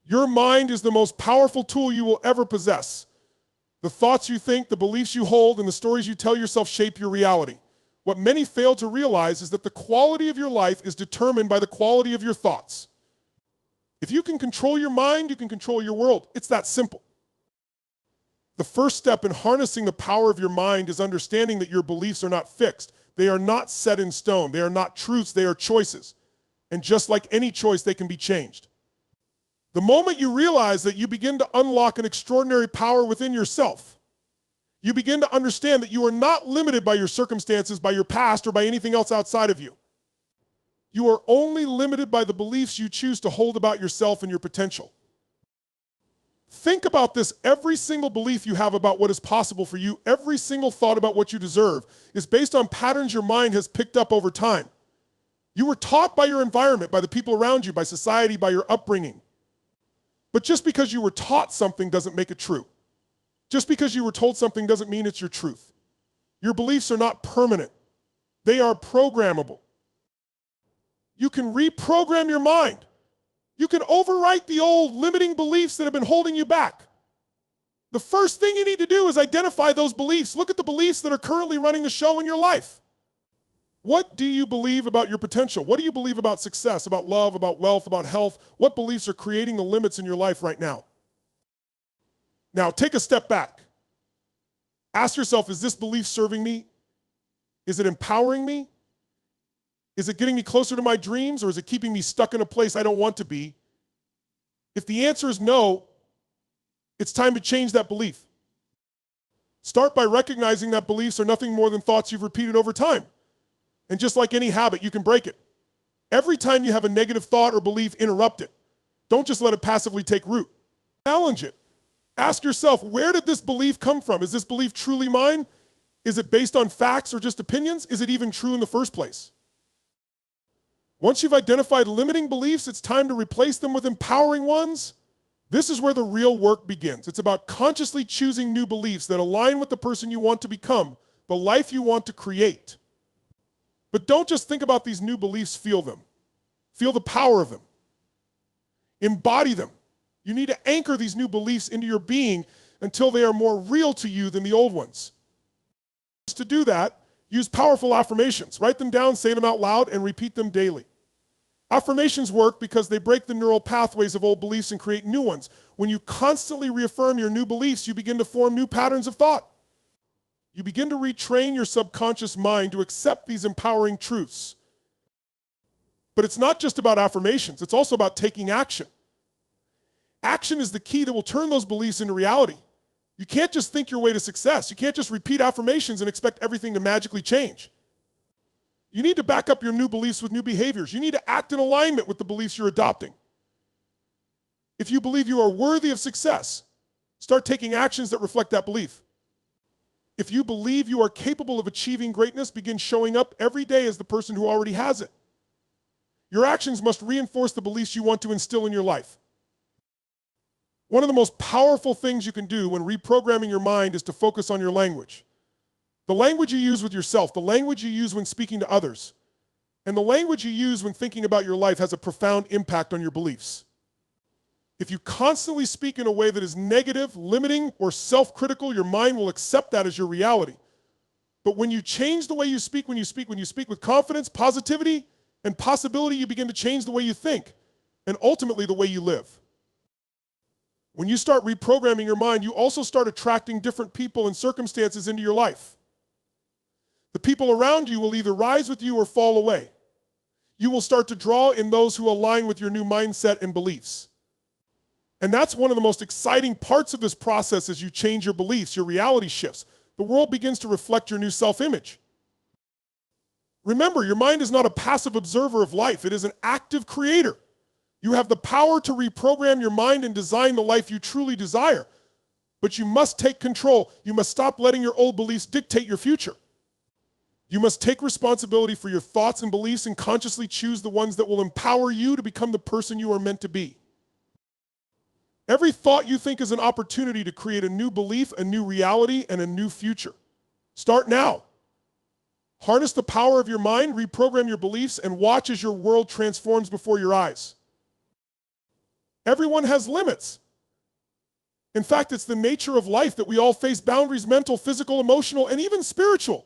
Your mind is the most powerful tool you will ever possess. The thoughts you think, the beliefs you hold, and the stories you tell yourself shape your reality. What many fail to realize is that the quality of your life is determined by the quality of your thoughts. If you can control your mind, you can control your world. It's that simple. The first step in harnessing the power of your mind is understanding that your beliefs are not fixed. They are not set in stone. They are not truths, they are choices. And just like any choice, they can be changed. The moment you realize that, you begin to unlock an extraordinary power within yourself. You begin to understand that you are not limited by your circumstances, by your past, or by anything else outside of you. You are only limited by the beliefs you choose to hold about yourself and your potential. Think about this. Every single belief you have about what is possible for you, every single thought about what you deserve, is based on patterns your mind has picked up over time. You were taught by your environment, by the people around you, by society, by your upbringing. But just because you were taught something doesn't make it true. Just because you were told something doesn't mean it's your truth. Your beliefs are not permanent. They are programmable. You can reprogram your mind. You can overwrite the old limiting beliefs that have been holding you back. The first thing you need to do is identify those beliefs. Look at the beliefs that are currently running the show in your life. What do you believe about your potential? What do you believe about success, about love, about wealth, about health? What beliefs are creating the limits in your life right now? Now, take a step back. Ask yourself, is this belief serving me? Is it empowering me? Is it getting me closer to my dreams, or is it keeping me stuck in a place I don't want to be? If the answer is no, it's time to change that belief. Start by recognizing that beliefs are nothing more than thoughts you've repeated over time. And just like any habit, you can break it. Every time you have a negative thought or belief, interrupt it. Don't just let it passively take root. Challenge it. Ask yourself, where did this belief come from? Is this belief truly mine? Is it based on facts or just opinions? Is it even true in the first place? Once you've identified limiting beliefs, it's time to replace them with empowering ones. This is where the real work begins. It's about consciously choosing new beliefs that align with the person you want to become, the life you want to create. But don't just think about these new beliefs, feel them. Feel the power of them. Embody them. You need to anchor these new beliefs into your being until they are more real to you than the old ones. To do that, use powerful affirmations. Write them down, say them out loud, and repeat them daily. Affirmations work because they break the neural pathways of old beliefs and create new ones. When you constantly reaffirm your new beliefs, you begin to form new patterns of thought. You begin to retrain your subconscious mind to accept these empowering truths. But it's not just about affirmations, it's also about taking action. Action is the key that will turn those beliefs into reality. You can't just think your way to success. You can't just repeat affirmations and expect everything to magically change. You need to back up your new beliefs with new behaviors. You need to act in alignment with the beliefs you're adopting. If you believe you are worthy of success, start taking actions that reflect that belief. If you believe you are capable of achieving greatness, begin showing up every day as the person who already has it. Your actions must reinforce the beliefs you want to instill in your life. One of the most powerful things you can do when reprogramming your mind is to focus on your language. The language you use with yourself, the language you use when speaking to others, and the language you use when thinking about your life has a profound impact on your beliefs. If you constantly speak in a way that is negative, limiting, or self-critical, your mind will accept that as your reality. But when you change the way you speak, when you speak with confidence, positivity, and possibility, you begin to change the way you think, and ultimately the way you live. When you start reprogramming your mind, you also start attracting different people and circumstances into your life. The people around you will either rise with you or fall away. You will start to draw in those who align with your new mindset and beliefs. And that's one of the most exciting parts of this process. As you change your beliefs, your reality shifts. The world begins to reflect your new self-image. Remember, your mind is not a passive observer of life. It is an active creator. You have the power to reprogram your mind and design the life you truly desire. But you must take control. You must stop letting your old beliefs dictate your future. You must take responsibility for your thoughts and beliefs and consciously choose the ones that will empower you to become the person you are meant to be. Every thought you think is an opportunity to create a new belief, a new reality, and a new future. Start now. Harness the power of your mind, reprogram your beliefs, and watch as your world transforms before your eyes. Everyone has limits. In fact, it's the nature of life that we all face boundaries, mental, physical, emotional, and even spiritual.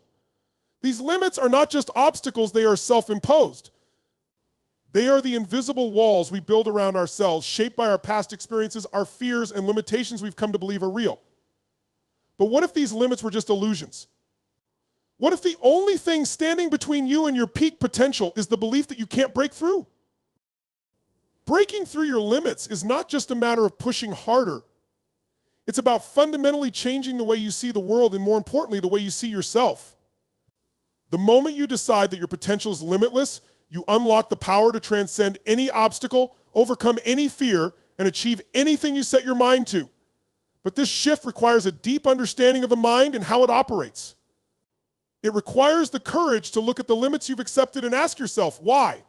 These limits are not just obstacles, they are self-imposed. They are the invisible walls we build around ourselves, shaped by our past experiences, our fears, and limitations we've come to believe are real. But what if these limits were just illusions? What if the only thing standing between you and your peak potential is the belief that you can't break through? Breaking through your limits is not just a matter of pushing harder. It's about fundamentally changing the way you see the world and, more importantly, the way you see yourself. The moment you decide that your potential is limitless, you unlock the power to transcend any obstacle, overcome any fear, and achieve anything you set your mind to. But this shift requires a deep understanding of the mind and how it operates. It requires the courage to look at the limits you've accepted and ask yourself, why?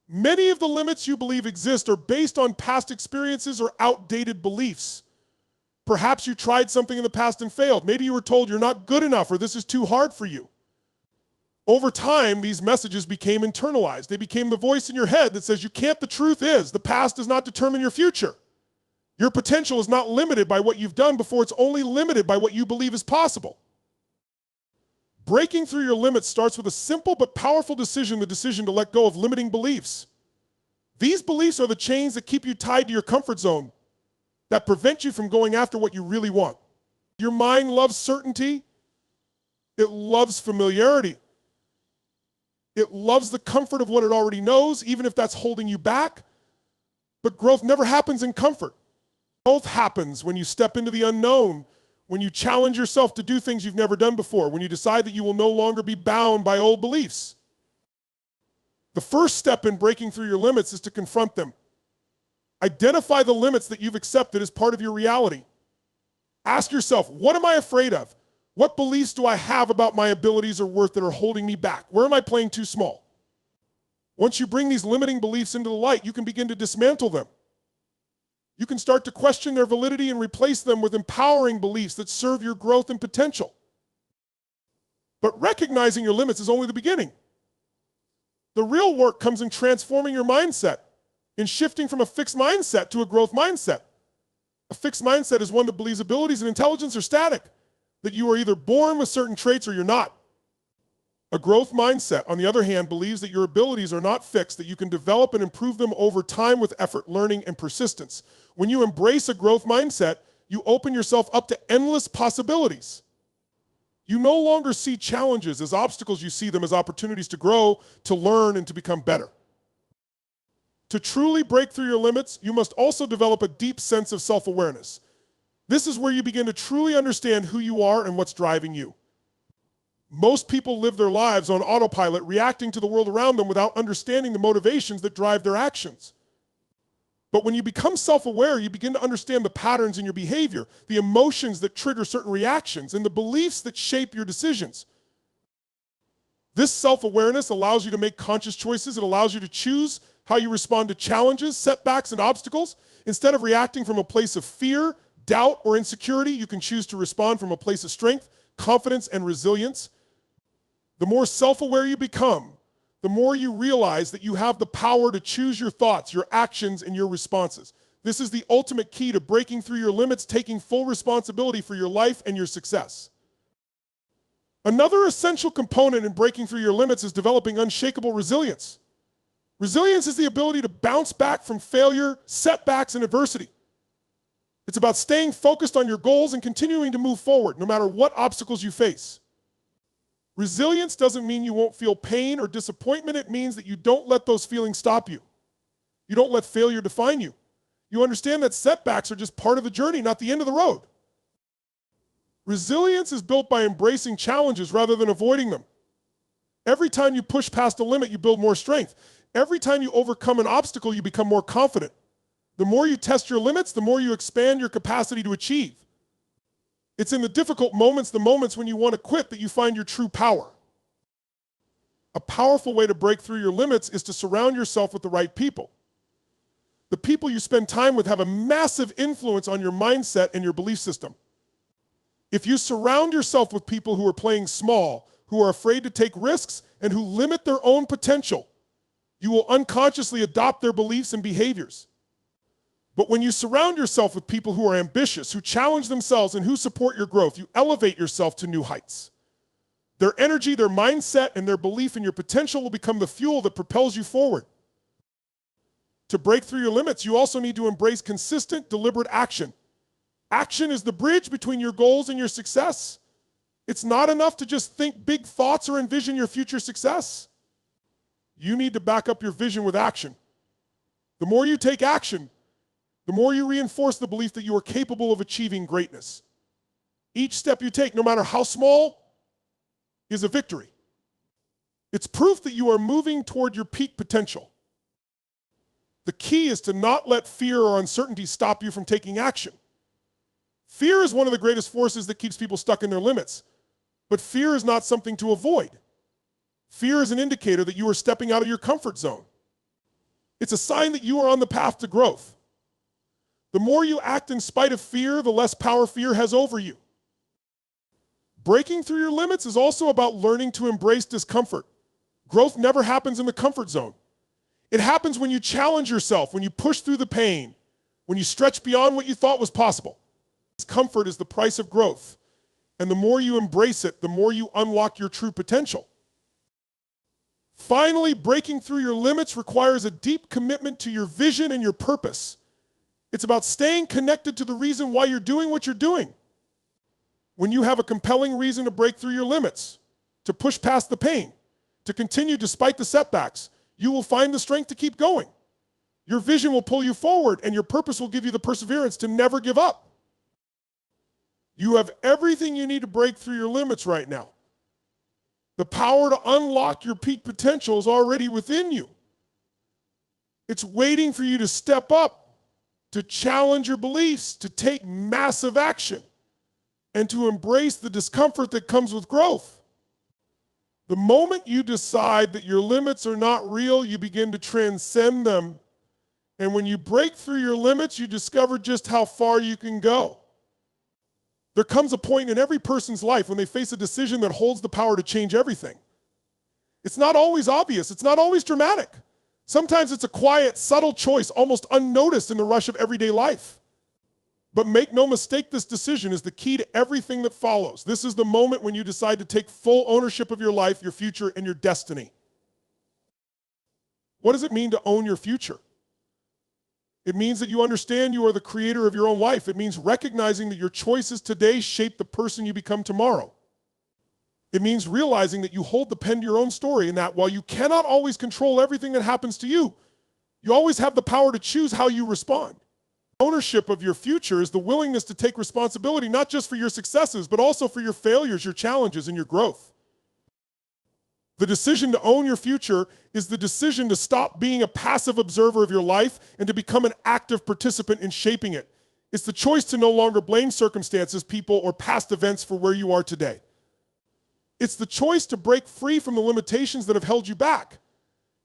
Many of the limits you believe exist are based on past experiences or outdated beliefs. Perhaps you tried something in the past and failed. Maybe you were told you're not good enough or this is too hard for you. Over time, these messages became internalized. They became the voice in your head that says you can't. The truth is, the past does not determine your future. Your potential is not limited by what you've done before, it's only limited by what you believe is possible. Breaking through your limits starts with a simple but powerful decision, the decision to let go of limiting beliefs. These beliefs are the chains that keep you tied to your comfort zone, that prevent you from going after what you really want. Your mind loves certainty. It loves familiarity. It loves the comfort of what it already knows, even if that's holding you back. But growth never happens in comfort. Growth happens when you step into the unknown, when you challenge yourself to do things you've never done before, when you decide that you will no longer be bound by old beliefs. The first step in breaking through your limits is to confront them. Identify the limits that you've accepted as part of your reality. Ask yourself, what am I afraid of? What beliefs do I have about my abilities or worth that are holding me back? Where am I playing too small? Once you bring these limiting beliefs into the light, you can begin to dismantle them. You can start to question their validity and replace them with empowering beliefs that serve your growth and potential. But recognizing your limits is only the beginning. The real work comes in transforming your mindset, in shifting from a fixed mindset to a growth mindset. A fixed mindset is one that believes abilities and intelligence are static, that you are either born with certain traits or you're not. A growth mindset, on the other hand, believes that your abilities are not fixed, that you can develop and improve them over time with effort, learning, and persistence. When you embrace a growth mindset, you open yourself up to endless possibilities. You no longer see challenges as obstacles, you see them as opportunities to grow, to learn, and to become better. To truly break through your limits, you must also develop a deep sense of self-awareness. This is where you begin to truly understand who you are and what's driving you. Most people live their lives on autopilot, reacting to the world around them without understanding the motivations that drive their actions. But when you become self-aware, you begin to understand the patterns in your behavior, the emotions that trigger certain reactions, and the beliefs that shape your decisions. This self-awareness allows you to make conscious choices. It allows you to choose how you respond to challenges, setbacks, and obstacles. Instead of reacting from a place of fear, doubt, or insecurity, you can choose to respond from a place of strength, confidence, and resilience. The more self-aware you become, the more you realize that you have the power to choose your thoughts, your actions, and your responses. This is the ultimate key to breaking through your limits, taking full responsibility for your life and your success. Another essential component in breaking through your limits is developing unshakable resilience. Resilience is the ability to bounce back from failure, setbacks, and adversity. It's about staying focused on your goals and continuing to move forward, no matter what obstacles you face. Resilience doesn't mean you won't feel pain or disappointment. It means that you don't let those feelings stop you. You don't let failure define you. You understand that setbacks are just part of the journey, not the end of the road. Resilience is built by embracing challenges rather than avoiding them. Every time you push past a limit, you build more strength. Every time you overcome an obstacle, you become more confident. The more you test your limits, the more you expand your capacity to achieve. It's in the difficult moments, the moments when you want to quit, that you find your true power. A powerful way to break through your limits is to surround yourself with the right people. The people you spend time with have a massive influence on your mindset and your belief system. If you surround yourself with people who are playing small, who are afraid to take risks, and who limit their own potential, you will unconsciously adopt their beliefs and behaviors. But when you surround yourself with people who are ambitious, who challenge themselves, and who support your growth, you elevate yourself to new heights. Their energy, their mindset, and their belief in your potential will become the fuel that propels you forward. To break through your limits, you also need to embrace consistent, deliberate action. Action is the bridge between your goals and your success. It's not enough to just think big thoughts or envision your future success. You need to back up your vision with action. The more you take action, the more you reinforce the belief that you are capable of achieving greatness. Each step you take, no matter how small, is a victory. It's proof that you are moving toward your peak potential. The key is to not let fear or uncertainty stop you from taking action. Fear is one of the greatest forces that keeps people stuck in their limits. But fear is not something to avoid. Fear is an indicator that you are stepping out of your comfort zone. It's a sign that you are on the path to growth. The more you act in spite of fear, the less power fear has over you. Breaking through your limits is also about learning to embrace discomfort. Growth never happens in the comfort zone. It happens when you challenge yourself, when you push through the pain, when you stretch beyond what you thought was possible. Discomfort is the price of growth. And the more you embrace it, the more you unlock your true potential. Finally, breaking through your limits requires a deep commitment to your vision and your purpose. It's about staying connected to the reason why you're doing what you're doing. When you have a compelling reason to break through your limits, to push past the pain, to continue despite the setbacks, you will find the strength to keep going. Your vision will pull you forward, and your purpose will give you the perseverance to never give up. You have everything you need to break through your limits right now. The power to unlock your peak potential is already within you. It's waiting for you to step up, to challenge your beliefs, to take massive action, and to embrace the discomfort that comes with growth. The moment you decide that your limits are not real, you begin to transcend them. And when you break through your limits, you discover just how far you can go. There comes a point in every person's life when they face a decision that holds the power to change everything. It's not always obvious. It's not always dramatic. Sometimes it's a quiet, subtle choice, almost unnoticed in the rush of everyday life. But make no mistake, this decision is the key to everything that follows. This is the moment when you decide to take full ownership of your life, your future, and your destiny. What does it mean to own your future? It means that you understand you are the creator of your own life. It means recognizing that your choices today shape the person you become tomorrow. It means realizing that you hold the pen to your own story, and that while you cannot always control everything that happens to you, you always have the power to choose how you respond. Ownership of your future is the willingness to take responsibility not just for your successes, but also for your failures, your challenges, and your growth. The decision to own your future is the decision to stop being a passive observer of your life and to become an active participant in shaping it. It's the choice to no longer blame circumstances, people, or past events for where you are today. It's the choice to break free from the limitations that have held you back.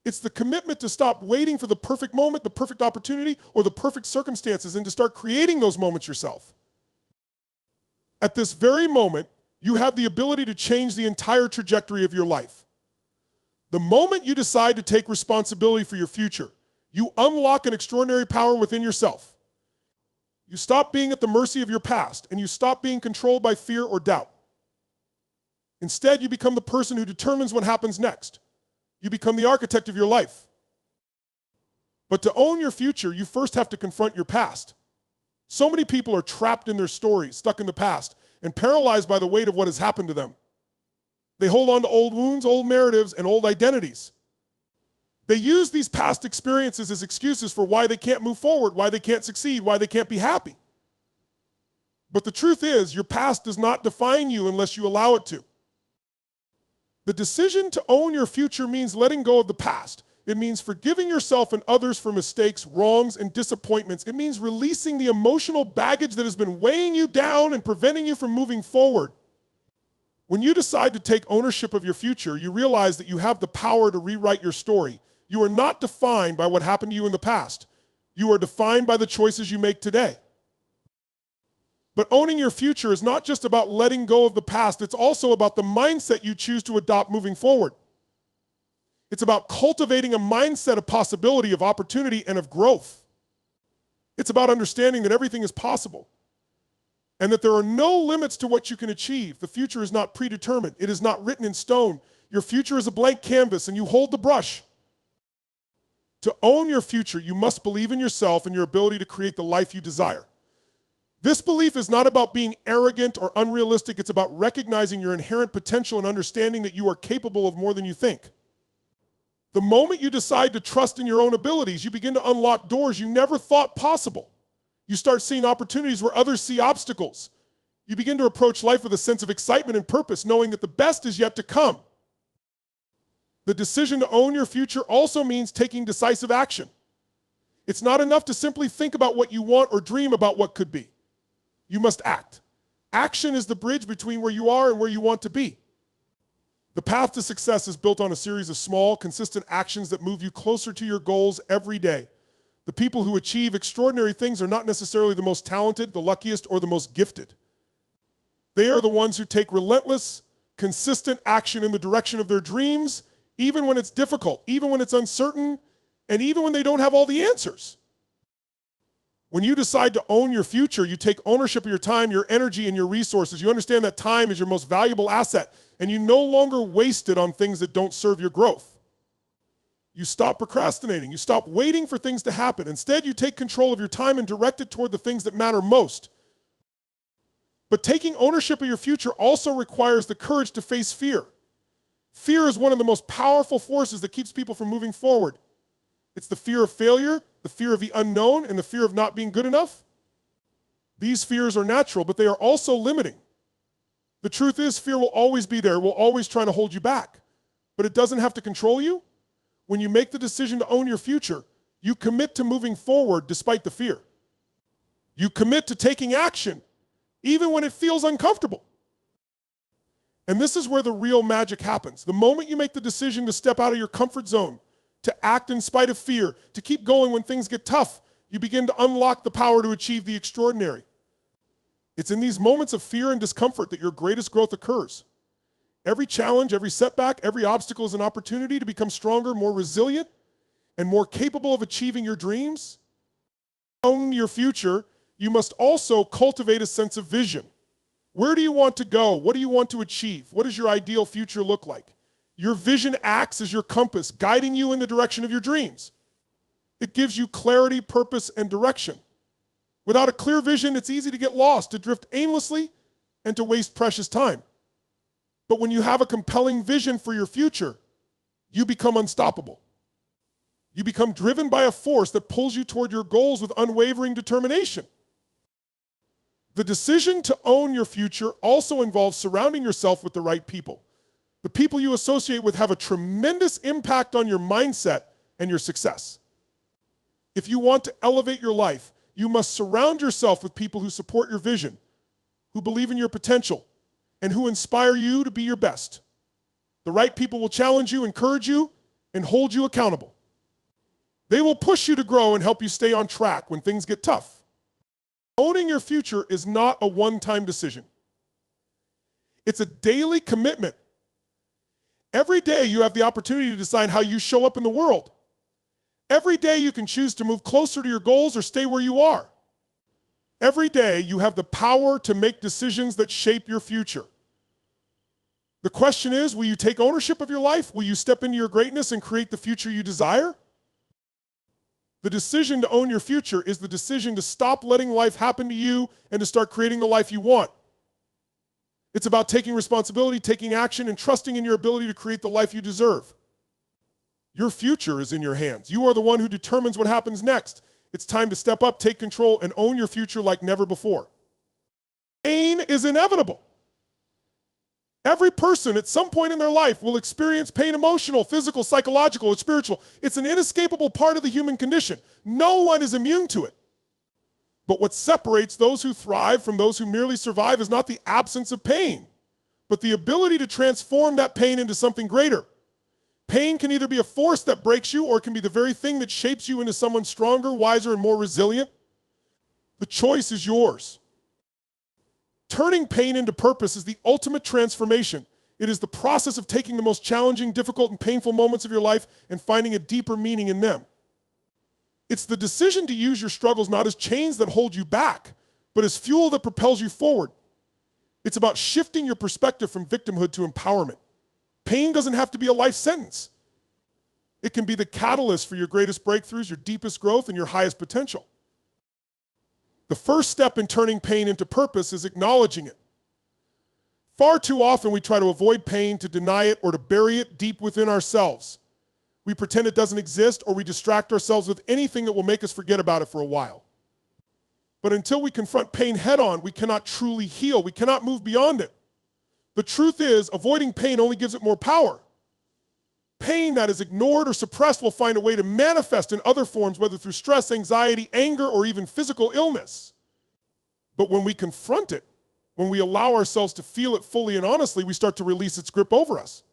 It's the commitment to stop waiting for the perfect moment, the perfect opportunity, or the perfect circumstances, and to start creating those moments yourself. At this very moment, you have the ability to change the entire trajectory of your life. The moment you decide to take responsibility for your future, you unlock an extraordinary power within yourself. You stop being at the mercy of your past, and you stop being controlled by fear or doubt. Instead, you become the person who determines what happens next. You become the architect of your life. But to own your future, you first have to confront your past. So many people are trapped in their stories, stuck in the past, and paralyzed by the weight of what has happened to them. They hold on to old wounds, old narratives, and old identities. They use these past experiences as excuses for why they can't move forward, why they can't succeed, why they can't be happy. But the truth is, your past does not define you unless you allow it to. The decision to own your future means letting go of the past. It means forgiving yourself and others for mistakes, wrongs, and disappointments. It means releasing the emotional baggage that has been weighing you down and preventing you from moving forward. When you decide to take ownership of your future, you realize that you have the power to rewrite your story. You are not defined by what happened to you in the past. You are defined by the choices you make today. But owning your future is not just about letting go of the past. It's also about the mindset you choose to adopt moving forward. It's about cultivating a mindset of possibility, of opportunity, and of growth. It's It's about understanding that everything is possible and that there are no limits to what you can achieve. The future is not predetermined. It is not written in stone. Your future is a blank canvas and you hold the brush. To own your future, you must believe in yourself and your ability to create the life you desire. This belief is not about being arrogant or unrealistic. It's about recognizing your inherent potential and understanding that you are capable of more than you think. The moment you decide to trust in your own abilities, you begin to unlock doors you never thought possible. You start seeing opportunities where others see obstacles. You begin to approach life with a sense of excitement and purpose, knowing that the best is yet to come. The decision to own your future also means taking decisive action. It's not enough to simply think about what you want or dream about what could be. You must act. Action is the bridge between where you are and where you want to be. The path to success is built on a series of small, consistent actions that move you closer to your goals every day. The people who achieve extraordinary things are not necessarily the most talented, the luckiest, or the most gifted. They are the ones who take relentless, consistent action in the direction of their dreams, even when it's difficult, even when it's uncertain, and even when they don't have all the answers. When you decide to own your future, you take ownership of your time, your energy, and your resources. You understand that time is your most valuable asset, and you no longer waste it on things that don't serve your growth. You stop procrastinating. You stop waiting for things to happen. Instead, you take control of your time and direct it toward the things that matter most. But taking ownership of your future also requires the courage to face fear. Fear is one of the most powerful forces that keeps people from moving forward. It's the fear of failure, the fear of the unknown, and the fear of not being good enough. These fears are natural, but they are also limiting. The truth is, fear will always be there, will always try to hold you back. But it doesn't have to control you. When you make the decision to own your future, you commit to moving forward despite the fear. You commit to taking action, even when it feels uncomfortable. And this is where the real magic happens. The moment you make the decision to step out of your comfort zone, to act in spite of fear, to keep going when things get tough, you begin to unlock the power to achieve the extraordinary. It's in these moments of fear and discomfort that your greatest growth occurs. Every challenge, every setback, every obstacle is an opportunity to become stronger, more resilient, and more capable of achieving your dreams. To own your future, you must also cultivate a sense of vision. Where do you want to go? What do you want to achieve? What does your ideal future look like? Your vision acts as your compass, guiding you in the direction of your dreams. It gives you clarity, purpose, and direction. Without a clear vision, it's easy to get lost, to drift aimlessly, and to waste precious time. But when you have a compelling vision for your future, you become unstoppable. You become driven by a force that pulls you toward your goals with unwavering determination. The decision to own your future also involves surrounding yourself with the right people. The people you associate with have a tremendous impact on your mindset and your success. If you want to elevate your life, you must surround yourself with people who support your vision, who believe in your potential, and who inspire you to be your best. The right people will challenge you, encourage you, and hold you accountable. They will push you to grow and help you stay on track when things get tough. Owning your future is not a one-time decision. It's a daily commitment. Every day you have the opportunity to decide how you show up in the world. Every day you can choose to move closer to your goals or stay where you are. Every day you have the power to make decisions that shape your future. The question is, will you take ownership of your life? Will you step into your greatness and create the future you desire? The decision to own your future is the decision to stop letting life happen to you and to start creating the life you want. It's about taking responsibility, taking action, and trusting in your ability to create the life you deserve. Your future is in your hands. You are the one who determines what happens next. It's time to step up, take control, and own your future like never before. Pain is inevitable. Every person at some point in their life will experience pain, emotional, physical, psychological, or spiritual. It's an inescapable part of the human condition. No one is immune to it. But what separates those who thrive from those who merely survive is not the absence of pain, but the ability to transform that pain into something greater. Pain can either be a force that breaks you, or it can be the very thing that shapes you into someone stronger, wiser, and more resilient. The choice is yours. Turning pain into purpose is the ultimate transformation. It is the process of taking the most challenging, difficult, and painful moments of your life and finding a deeper meaning in them. It's the decision to use your struggles not as chains that hold you back, but as fuel that propels you forward. It's about shifting your perspective from victimhood to empowerment. Pain doesn't have to be a life sentence. It can be the catalyst for your greatest breakthroughs, your deepest growth, and your highest potential. The first step in turning pain into purpose is acknowledging it. Far too often we try to avoid pain, to deny it, or to bury it deep within ourselves. We pretend it doesn't exist, or we distract ourselves with anything that will make us forget about it for a while. But until we confront pain head on, we cannot truly heal. We cannot move beyond it. The truth is, avoiding pain only gives it more power. Pain that is ignored or suppressed will find a way to manifest in other forms, whether through stress, anxiety, anger, or even physical illness. But when we confront it, when we allow ourselves to feel it fully and honestly, we start to release its grip over us.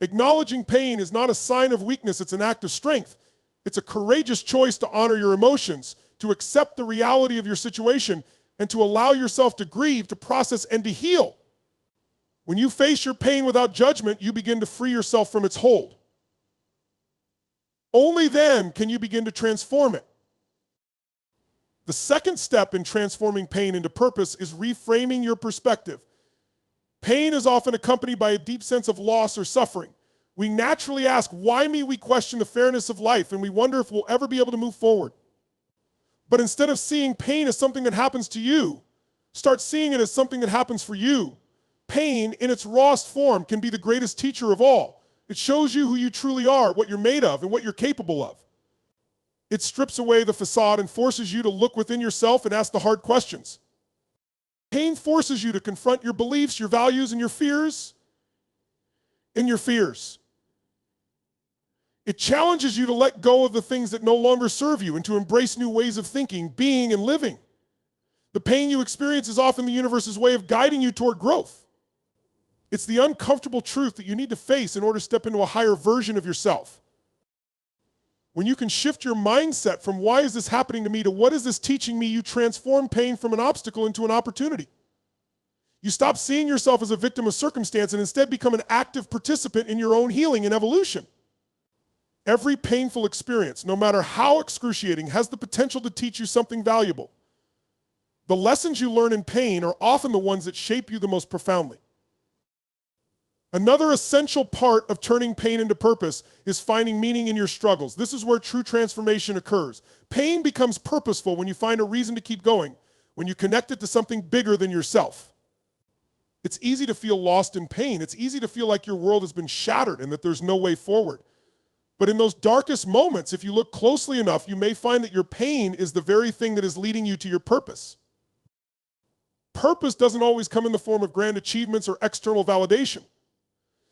Acknowledging pain is not a sign of weakness, it's an act of strength. It's a courageous choice to honor your emotions, to accept the reality of your situation, and to allow yourself to grieve, to process, and to heal. When you face your pain without judgment, you begin to free yourself from its hold. Only then can you begin to transform it. The second step in transforming pain into purpose is reframing your perspective. Pain is often accompanied by a deep sense of loss or suffering. We naturally ask, why me? We question the fairness of life, and we wonder if we'll ever be able to move forward. But instead of seeing pain as something that happens to you, start seeing it as something that happens for you. Pain, in its rawest form, can be the greatest teacher of all. It shows you who you truly are, what you're made of, and what you're capable of. It strips away the facade and forces you to look within yourself and ask the hard questions. Pain forces you to confront your beliefs, your values, and your fears. It challenges you to let go of the things that no longer serve you and to embrace new ways of thinking, being, and living. The pain you experience is often the universe's way of guiding you toward growth. It's the uncomfortable truth that you need to face in order to step into a higher version of yourself. When you can shift your mindset from why is this happening to me to what is this teaching me, you transform pain from an obstacle into an opportunity. You stop seeing yourself as a victim of circumstance and instead become an active participant in your own healing and evolution. Every painful experience, no matter how excruciating, has the potential to teach you something valuable. The lessons you learn in pain are often the ones that shape you the most profoundly. Another essential part of turning pain into purpose is finding meaning in your struggles. This is where true transformation occurs. Pain becomes purposeful when you find a reason to keep going, when you connect it to something bigger than yourself. It's easy to feel lost in pain. It's easy to feel like your world has been shattered and that there's no way forward. But in those darkest moments, if you look closely enough, you may find that your pain is the very thing that is leading you to your purpose. Purpose doesn't always come in the form of grand achievements or external validation.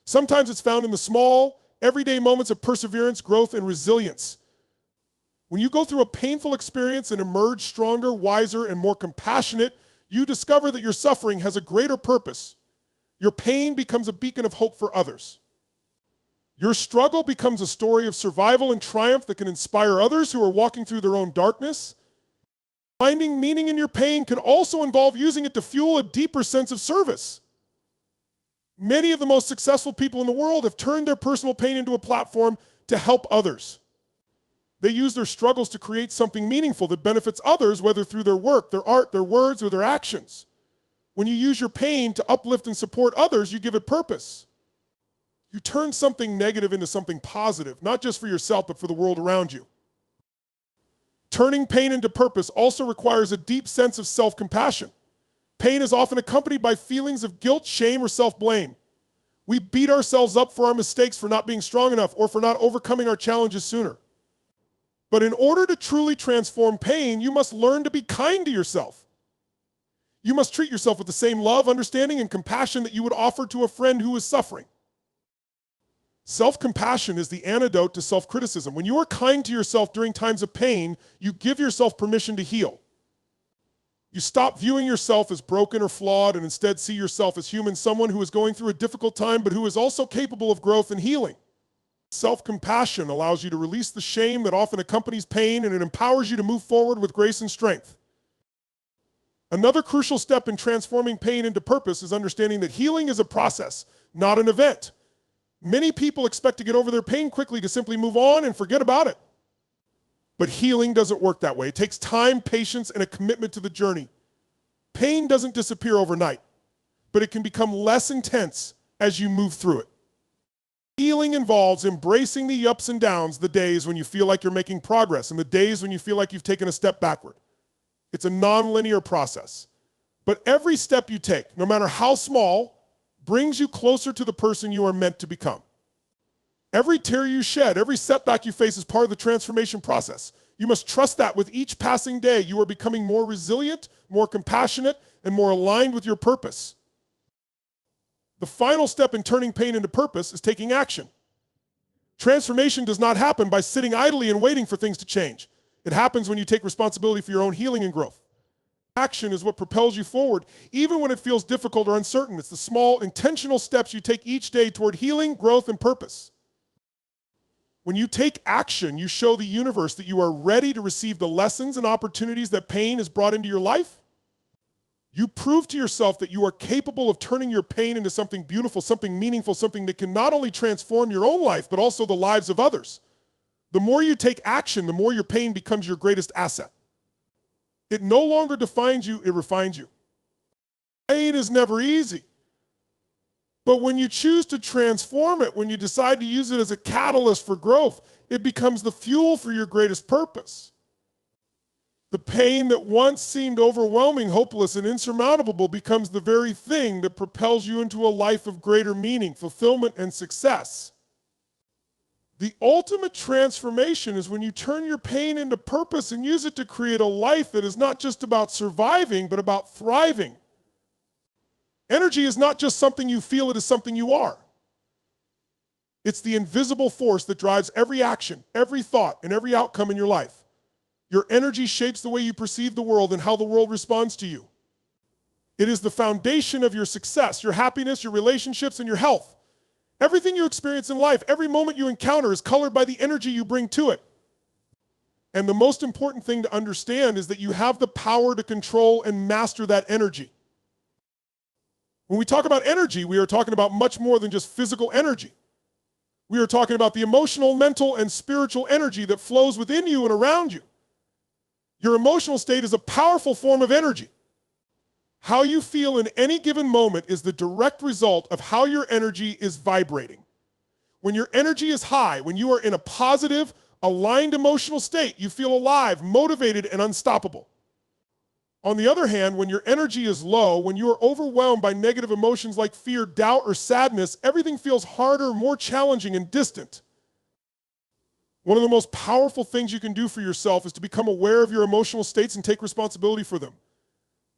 Sometimes it's found in the small, everyday moments of perseverance, growth, and resilience. When you go through a painful experience and emerge stronger, wiser, and more compassionate, you discover that your suffering has a greater purpose. Your pain becomes a beacon of hope for others. Your struggle becomes a story of survival and triumph that can inspire others who are walking through their own darkness. Finding meaning in your pain can also involve using it to fuel a deeper sense of service. Many of the most successful people in the world have turned their personal pain into a platform to help others. They use their struggles to create something meaningful that benefits others, whether through their work, their art, their words, or their actions. When you use your pain to uplift and support others, you give it purpose. You turn something negative into something positive, not just for yourself, but for the world around you. Turning pain into purpose also requires a deep sense of self-compassion. Pain is often accompanied by feelings of guilt, shame, or self-blame. We beat ourselves up for our mistakes, for not being strong enough, or for not overcoming our challenges sooner. But in order to truly transform pain, you must learn to be kind to yourself. You must treat yourself with the same love, understanding, and compassion that you would offer to a friend who is suffering. Self-compassion is the antidote to self-criticism. When you are kind to yourself during times of pain, you give yourself permission to heal. You stop viewing yourself as broken or flawed and instead see yourself as human, someone who is going through a difficult time but who is also capable of growth and healing. Self-compassion allows you to release the shame that often accompanies pain, and it empowers you to move forward with grace and strength. Another crucial step in transforming pain into purpose is understanding that healing is a process, not an event. Many people expect to get over their pain quickly, to simply move on and forget about it. But healing doesn't work that way. It takes time, patience, and a commitment to the journey. Pain doesn't disappear overnight, but it can become less intense as you move through it. Healing involves embracing the ups and downs, the days when you feel like you're making progress and the days when you feel like you've taken a step backward. It's a non-linear process. But every step you take, no matter how small, brings you closer to the person you are meant to become. Every tear you shed, every setback you face is part of the transformation process. You must trust that with each passing day, you are becoming more resilient, more compassionate, and more aligned with your purpose. The final step in turning pain into purpose is taking action. Transformation does not happen by sitting idly and waiting for things to change. It happens when you take responsibility for your own healing and growth. Action is what propels you forward, even when it feels difficult or uncertain. It's the small, intentional steps you take each day toward healing, growth, and purpose. When you take action, you show the universe that you are ready to receive the lessons and opportunities that pain has brought into your life. You prove to yourself that you are capable of turning your pain into something beautiful, something meaningful, something that can not only transform your own life, but also the lives of others. The more you take action, the more your pain becomes your greatest asset. It no longer defines you, it refines you. Pain is never easy. But when you choose to transform it, when you decide to use it as a catalyst for growth, it becomes the fuel for your greatest purpose. The pain that once seemed overwhelming, hopeless, and insurmountable becomes the very thing that propels you into a life of greater meaning, fulfillment, and success. The ultimate transformation is when you turn your pain into purpose and use it to create a life that is not just about surviving, but about thriving. Energy is not just something you feel, it is something you are. It's the invisible force that drives every action, every thought, and every outcome in your life. Your energy shapes the way you perceive the world and how the world responds to you. It is the foundation of your success, your happiness, your relationships, and your health. Everything you experience in life, every moment you encounter is colored by the energy you bring to it. And the most important thing to understand is that you have the power to control and master that energy. When we talk about energy, we are talking about much more than just physical energy. We are talking about the emotional, mental, and spiritual energy that flows within you and around you. Your emotional state is a powerful form of energy. How you feel in any given moment is the direct result of how your energy is vibrating. When your energy is high, when you are in a positive, aligned emotional state, you feel alive, motivated, and unstoppable. On the other hand, when your energy is low, when you are overwhelmed by negative emotions like fear, doubt, or sadness, everything feels harder, more challenging, and distant. One of the most powerful things you can do for yourself is to become aware of your emotional states and take responsibility for them.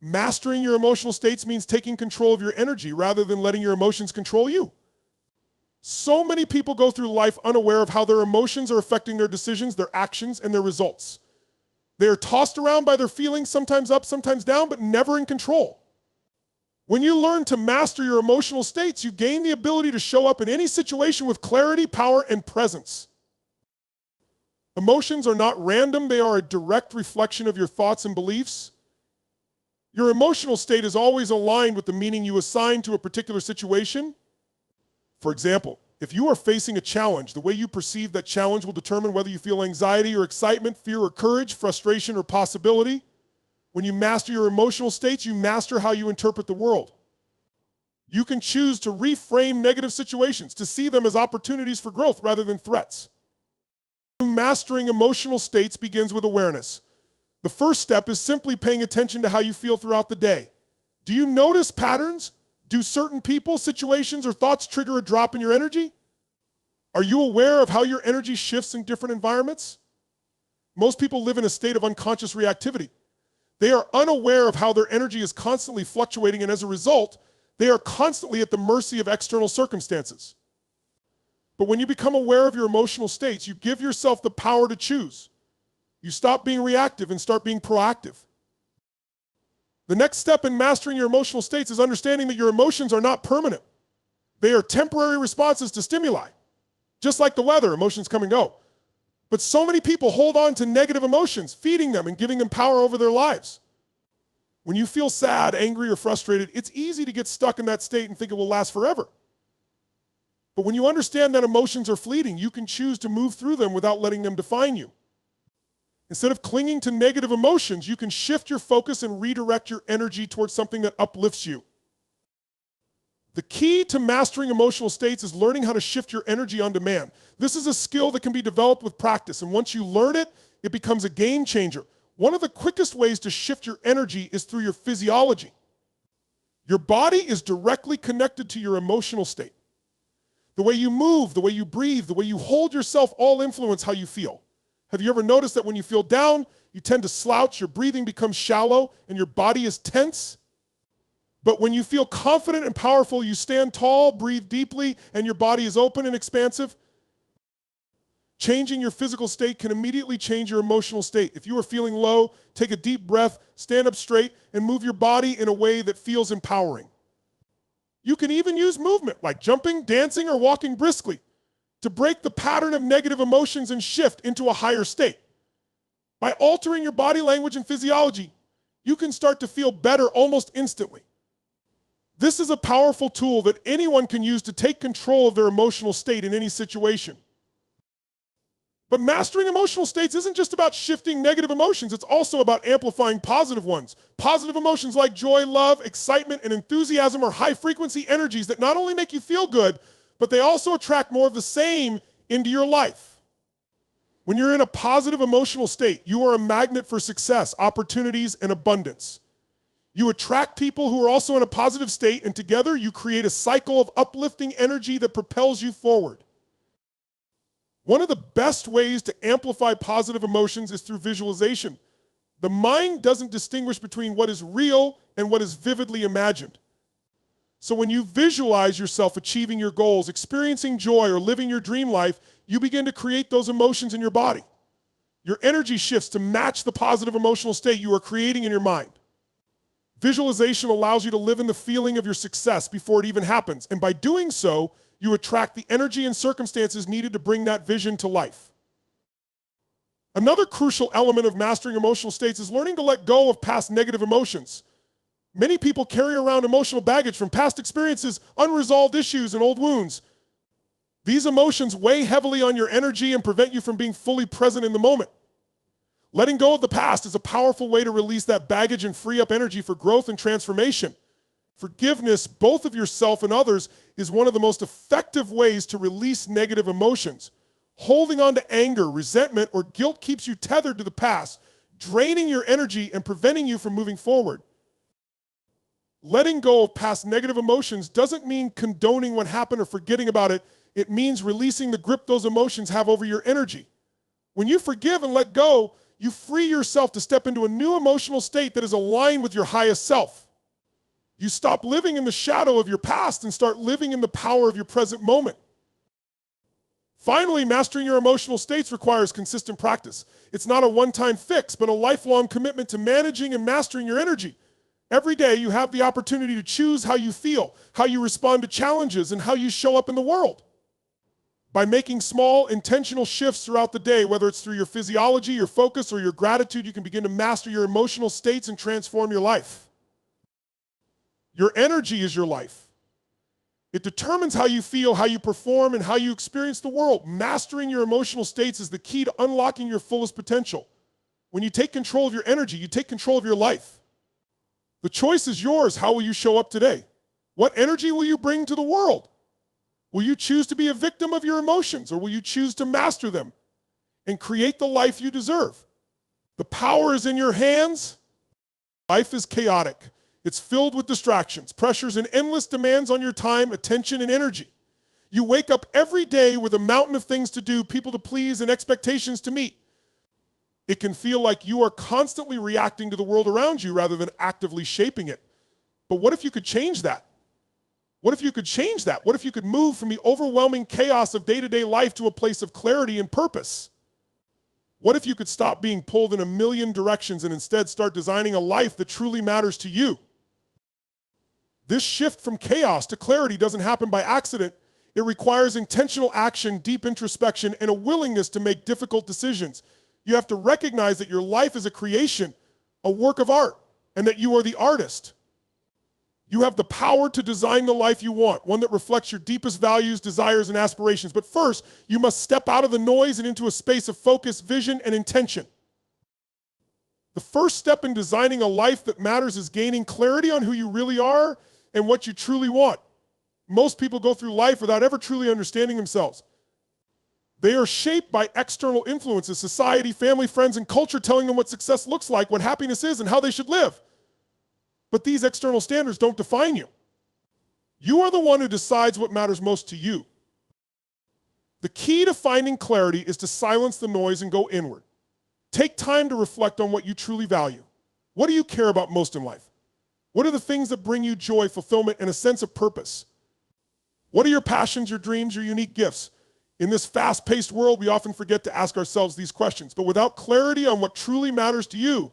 Mastering your emotional states means taking control of your energy rather than letting your emotions control you. So many people go through life unaware of how their emotions are affecting their decisions, their actions, and their results. They are tossed around by their feelings, sometimes up, sometimes down, but never in control. When you learn to master your emotional states, you gain the ability to show up in any situation with clarity, power, and presence. Emotions are not random, they are a direct reflection of your thoughts and beliefs. Your emotional state is always aligned with the meaning you assign to a particular situation. For example, if you are facing a challenge, the way you perceive that challenge will determine whether you feel anxiety or excitement, fear or courage, frustration or possibility. When you master your emotional states, you master how you interpret the world. You can choose to reframe negative situations, to see them as opportunities for growth rather than threats. Mastering emotional states begins with awareness. The first step is simply paying attention to how you feel throughout the day. Do you notice patterns? Do certain people, situations, or thoughts trigger a drop in your energy? Are you aware of how your energy shifts in different environments? Most people live in a state of unconscious reactivity. They are unaware of how their energy is constantly fluctuating, and as a result, they are constantly at the mercy of external circumstances. But when you become aware of your emotional states, you give yourself the power to choose. You stop being reactive and start being proactive. The next step in mastering your emotional states is understanding that your emotions are not permanent. They are temporary responses to stimuli. Just like the weather, emotions come and go. But so many people hold on to negative emotions, feeding them and giving them power over their lives. When you feel sad, angry, or frustrated, it's easy to get stuck in that state and think it will last forever. But when you understand that emotions are fleeting, you can choose to move through them without letting them define you. Instead of clinging to negative emotions, you can shift your focus and redirect your energy towards something that uplifts you. The key to mastering emotional states is learning how to shift your energy on demand. This is a skill that can be developed with practice, and once you learn it, it becomes a game changer. One of the quickest ways to shift your energy is through your physiology. Your body is directly connected to your emotional state. The way you move, the way you breathe, the way you hold yourself all influence how you feel. Have you ever noticed that when you feel down, you tend to slouch, your breathing becomes shallow, and your body is tense? But when you feel confident and powerful, you stand tall, breathe deeply, and your body is open and expansive. Changing your physical state can immediately change your emotional state. If you are feeling low, take a deep breath, stand up straight, and move your body in a way that feels empowering. You can even use movement, like jumping, dancing, or walking briskly, to break the pattern of negative emotions and shift into a higher state. By altering your body language and physiology, you can start to feel better almost instantly. This is a powerful tool that anyone can use to take control of their emotional state in any situation. But mastering emotional states isn't just about shifting negative emotions, it's also about amplifying positive ones. Positive emotions like joy, love, excitement, and enthusiasm are high-frequency energies that not only make you feel good, but they also attract more of the same into your life. When you're in a positive emotional state, you are a magnet for success, opportunities, and abundance. You attract people who are also in a positive state, and together you create a cycle of uplifting energy that propels you forward. One of the best ways to amplify positive emotions is through visualization. The mind doesn't distinguish between what is real and what is vividly imagined. So when you visualize yourself achieving your goals, experiencing joy, or living your dream life, you begin to create those emotions in your body. Your energy shifts to match the positive emotional state you are creating in your mind. Visualization allows you to live in the feeling of your success before it even happens, and by doing so, you attract the energy and circumstances needed to bring that vision to life. Another crucial element of mastering emotional states is learning to let go of past negative emotions. Many people carry around emotional baggage from past experiences, unresolved issues, and old wounds. These emotions weigh heavily on your energy and prevent you from being fully present in the moment. Letting go of the past is a powerful way to release that baggage and free up energy for growth and transformation. Forgiveness, both of yourself and others, is one of the most effective ways to release negative emotions. Holding on to anger, resentment, or guilt keeps you tethered to the past, draining your energy and preventing you from moving forward. Letting go of past negative emotions doesn't mean condoning what happened or forgetting about it. It means releasing the grip those emotions have over your energy. When you forgive and let go, you free yourself to step into a new emotional state that is aligned with your highest self. You stop living in the shadow of your past and start living in the power of your present moment. Finally, mastering your emotional states requires consistent practice. It's not a one-time fix, but a lifelong commitment to managing and mastering your energy. Every day, you have the opportunity to choose how you feel, how you respond to challenges, and how you show up in the world. By making small, intentional shifts throughout the day, whether it's through your physiology, your focus, or your gratitude, you can begin to master your emotional states and transform your life. Your energy is your life. It determines how you feel, how you perform, and how you experience the world. Mastering your emotional states is the key to unlocking your fullest potential. When you take control of your energy, you take control of your life. The choice is yours. How will you show up today? What energy will you bring to the world? Will you choose to be a victim of your emotions, or will you choose to master them and create the life you deserve? The power is in your hands. Life is chaotic. It's filled with distractions, pressures, and endless demands on your time, attention, and energy. You wake up every day with a mountain of things to do, people to please, and expectations to meet. It can feel like you are constantly reacting to the world around you rather than actively shaping it. But what if you could change that? What if you could change that? What if you could move from the overwhelming chaos of day-to-day life to a place of clarity and purpose? What if you could stop being pulled in a million directions and instead start designing a life that truly matters to you? This shift from chaos to clarity doesn't happen by accident. It requires intentional action, deep introspection, and a willingness to make difficult decisions. You have to recognize that your life is a creation, a work of art, and that you are the artist. You have the power to design the life you want, one that reflects your deepest values, desires, and aspirations. But first, you must step out of the noise and into a space of focus, vision, and intention. The first step in designing a life that matters is gaining clarity on who you really are and what you truly want. Most people go through life without ever truly understanding themselves. They are shaped by external influences, society, family, friends, and culture telling them what success looks like, what happiness is, and how they should live. But these external standards don't define you. You are the one who decides what matters most to you. The key to finding clarity is to silence the noise and go inward. Take time to reflect on what you truly value. What do you care about most in life? What are the things that bring you joy, fulfillment, and a sense of purpose? What are your passions, your dreams, your unique gifts? In this fast-paced world, we often forget to ask ourselves these questions. But without clarity on what truly matters to you,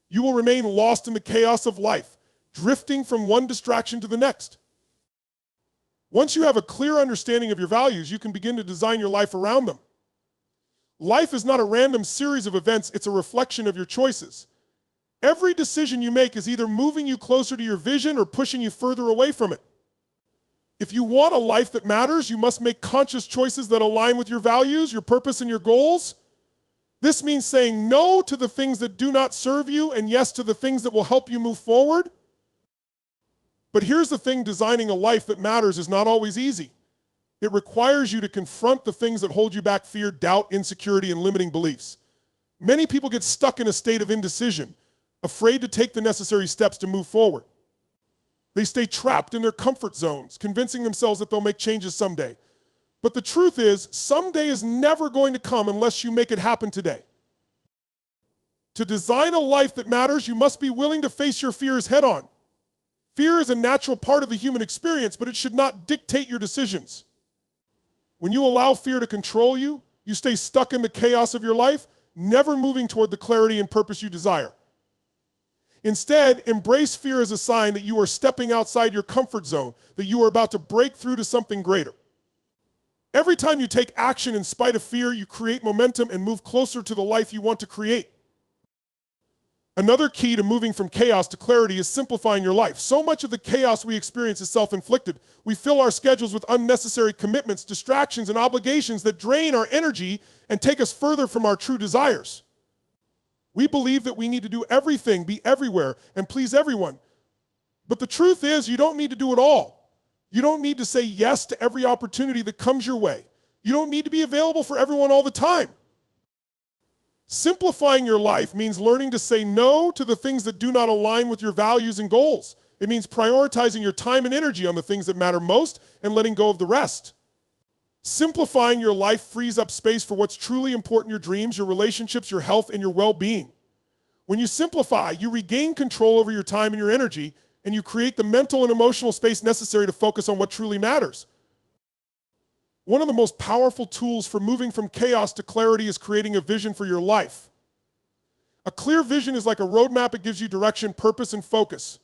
you will remain lost in the chaos of life, drifting from one distraction to the next. Once you have a clear understanding of your values, you can begin to design your life around them. Life is not a random series of events, it's a reflection of your choices. Every decision you make is either moving you closer to your vision or pushing you further away from it. If you want a life that matters, you must make conscious choices that align with your values, your purpose, and your goals. This means saying no to the things that do not serve you and yes to the things that will help you move forward. But here's the thing, designing a life that matters is not always easy. It requires you to confront the things that hold you back: fear, doubt, insecurity, and limiting beliefs. Many people get stuck in a state of indecision, afraid to take the necessary steps to move forward. They stay trapped in their comfort zones, convincing themselves that they'll make changes someday. But the truth is, someday is never going to come unless you make it happen today. To design a life that matters, you must be willing to face your fears head on. Fear is a natural part of the human experience, but it should not dictate your decisions. When you allow fear to control you, you stay stuck in the chaos of your life, never moving toward the clarity and purpose you desire. Instead, embrace fear as a sign that you are stepping outside your comfort zone, that you are about to break through to something greater. Every time you take action in spite of fear, you create momentum and move closer to the life you want to create. Another key to moving from chaos to clarity is simplifying your life. So much of the chaos we experience is self-inflicted. We fill our schedules with unnecessary commitments, distractions, and obligations that drain our energy and take us further from our true desires. We believe that we need to do everything, be everywhere, and please everyone. But the truth is, you don't need to do it all. You don't need to say yes to every opportunity that comes your way. You don't need to be available for everyone all the time. Simplifying your life means learning to say no to the things that do not align with your values and goals. It means prioritizing your time and energy on the things that matter most and letting go of the rest. Simplifying your life frees up space for what's truly important: your dreams, your relationships, your health, and your well-being. When you simplify, you regain control over your time and your energy, and you create the mental and emotional space necessary to focus on what truly matters. One of the most powerful tools for moving from chaos to clarity is creating a vision for your life. A clear vision is like a roadmap. It gives you direction, purpose, and focus.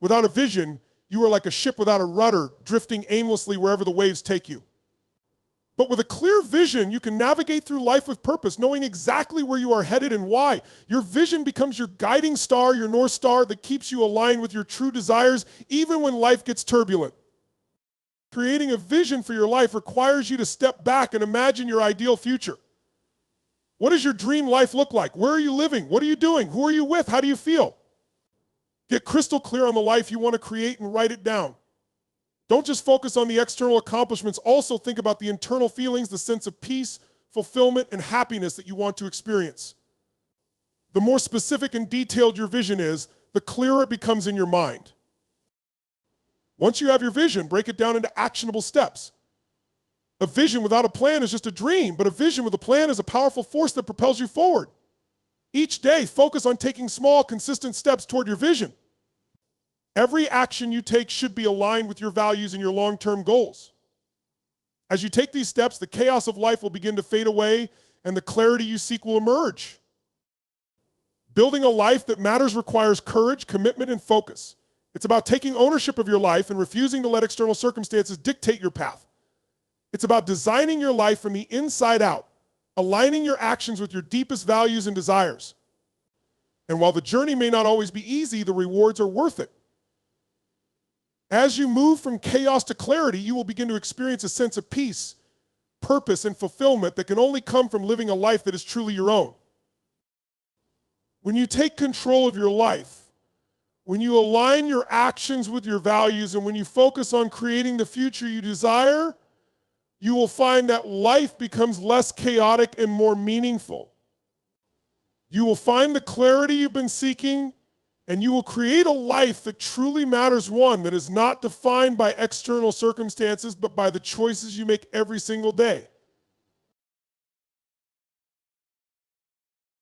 Without a vision, you are like a ship without a rudder, drifting aimlessly wherever the waves take you. But with a clear vision, you can navigate through life with purpose, knowing exactly where you are headed and why. Your vision becomes your guiding star, your North Star that keeps you aligned with your true desires, even when life gets turbulent. Creating a vision for your life requires you to step back and imagine your ideal future. What does your dream life look like? Where are you living? What are you doing? Who are you with? How do you feel? Get crystal clear on the life you want to create and write it down. Don't just focus on the external accomplishments. Also think about the internal feelings, the sense of peace, fulfillment, and happiness that you want to experience. The more specific and detailed your vision is, the clearer it becomes in your mind. Once you have your vision, break it down into actionable steps. A vision without a plan is just a dream, but a vision with a plan is a powerful force that propels you forward. Each day, focus on taking small, consistent steps toward your vision. Every action you take should be aligned with your values and your long-term goals. As you take these steps, the chaos of life will begin to fade away and the clarity you seek will emerge. Building a life that matters requires courage, commitment, and focus. It's about taking ownership of your life and refusing to let external circumstances dictate your path. It's about designing your life from the inside out, aligning your actions with your deepest values and desires. And while the journey may not always be easy, the rewards are worth it. As you move from chaos to clarity, you will begin to experience a sense of peace, purpose, and fulfillment that can only come from living a life that is truly your own. When you take control of your life, when you align your actions with your values, and when you focus on creating the future you desire, you will find that life becomes less chaotic and more meaningful. You will find the clarity you've been seeking, and you will create a life that truly matters, one that is not defined by external circumstances, but by the choices you make every single day.